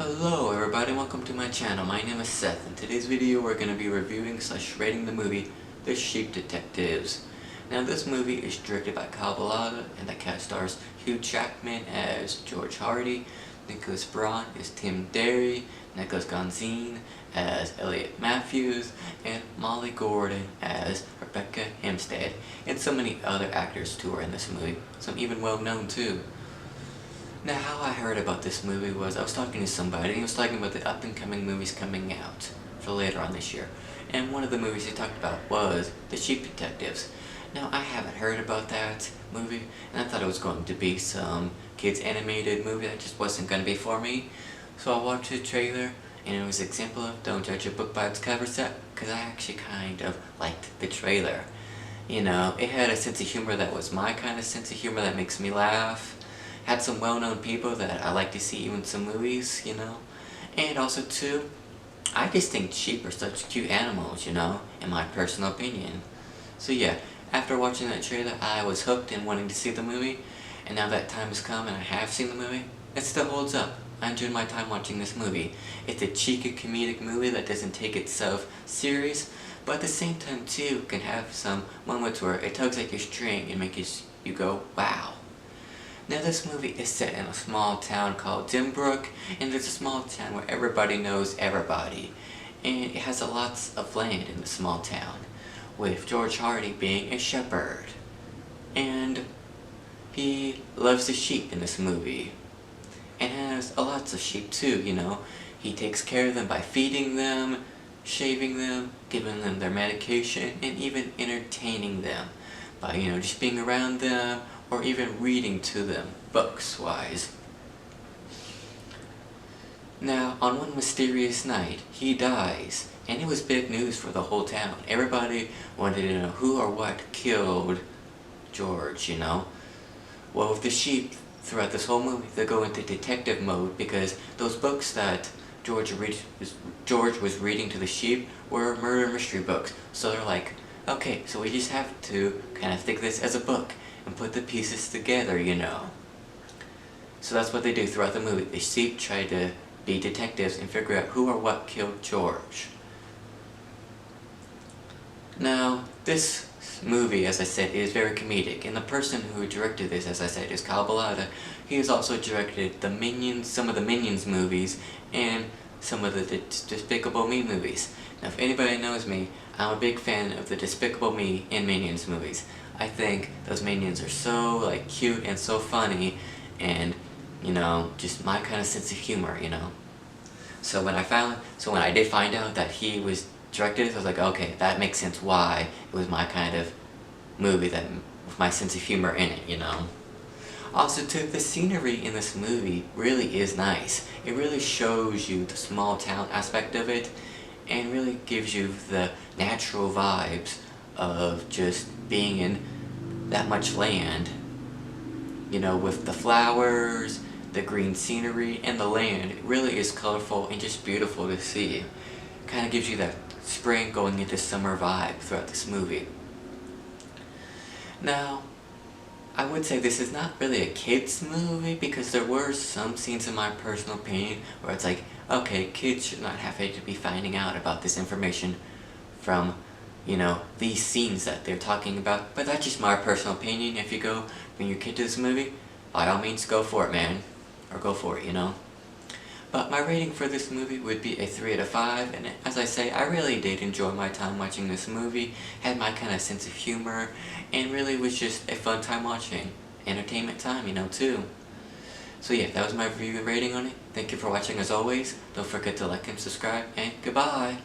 Hello everybody, welcome to my channel. My name is Seth. In today's video we're going to be reviewing / rating the movie The Sheep Detectives. Now this movie is directed by Kyle Balada and the cast stars Hugh Jackman as George Hardy, Nicholas Braun as Tim Derry, Nicholas Gonzine as Elliot Matthews, and Molly Gordon as Rebecca Hempstead, and so many other actors too are in this movie, some even well known too. Now, how I heard about this movie was I was talking to somebody, and he was talking about the up-and-coming movies coming out for later on this year. And one of the movies he talked about was The Sheep Detectives. Now, I haven't heard about that movie, and I thought it was going to be some kids animated movie that just wasn't going to be for me. So I watched the trailer, and it was an example of don't judge a book by its cover set, because I actually kind of liked the trailer. You know, it had a sense of humor that was my kind of sense of humor that makes me laugh. Had some well-known people that I like to see in some movies, you know. And also, too, I just think sheep are such cute animals, you know, in my personal opinion. So yeah, after watching that trailer, I was hooked and wanting to see the movie. And now that time has come and I have seen the movie, it still holds up. I enjoyed my time watching this movie. It's a cheeky comedic movie that doesn't take itself serious, but at the same time, too, can have some moments where it tugs at your string and makes you go, wow. Now this movie is set in a small town called Dimbrook, and it's a small town where everybody knows everybody. And it has lots of land in the small town, with George Hardy being a shepherd. And he loves the sheep in this movie. And has lots of sheep too, you know. He takes care of them by feeding them, shaving them, giving them their medication, and even entertaining them by, you know, just being around them, or even reading to them, books-wise. Now, on one mysterious night, he dies, and it was big news for the whole town. Everybody wanted to know who or what killed George, you know. Well, with the sheep, throughout this whole movie, they go into detective mode because those books that George was reading to the sheep were murder mystery books. So they're like, okay, so we just have to kind of think this as a book and put the pieces together, you know. So that's what they do throughout the movie. The sheep try to be detectives and figure out who or what killed George. Now, this movie, as I said, is very comedic, and the person who directed this, as I said, is Kyle Balada. He has also directed the Minions, some of the Minions movies, and some of the Despicable Me movies. Now, if anybody knows me, I'm a big fan of the Despicable Me and Minions movies. I think those Minions are so, like, cute and so funny, and, you know, just my kind of sense of humor, you know. So when I did find out that he was directed this, I was like, okay, that makes sense why it was my kind of movie that, with my sense of humor in it, you know. Also, too, the scenery in this movie really is nice. It really shows you the small town aspect of it, and really gives you the natural vibes of just being in that much land, you know, with the flowers, the green scenery, and the land. It really is colorful and just beautiful to see. Kind of gives you that spring going into summer vibe throughout this movie. Now, I would say this is not really a kids movie because there were some scenes, in my personal opinion, where it's like, okay, kids should not have to be finding out about this information from, you know, these scenes that they're talking about. But that's just my personal opinion. If you go bring your kid to this movie, by all means go for it, man. Or go for it, you know. But my rating for this movie would be a 3 out of 5, and as I say, I really did enjoy my time watching this movie, had my kind of sense of humor, and really was just a fun time watching. Entertainment time, you know, too. So yeah, that was my review and rating on it. Thank you for watching as always. Don't forget to like and subscribe, and goodbye!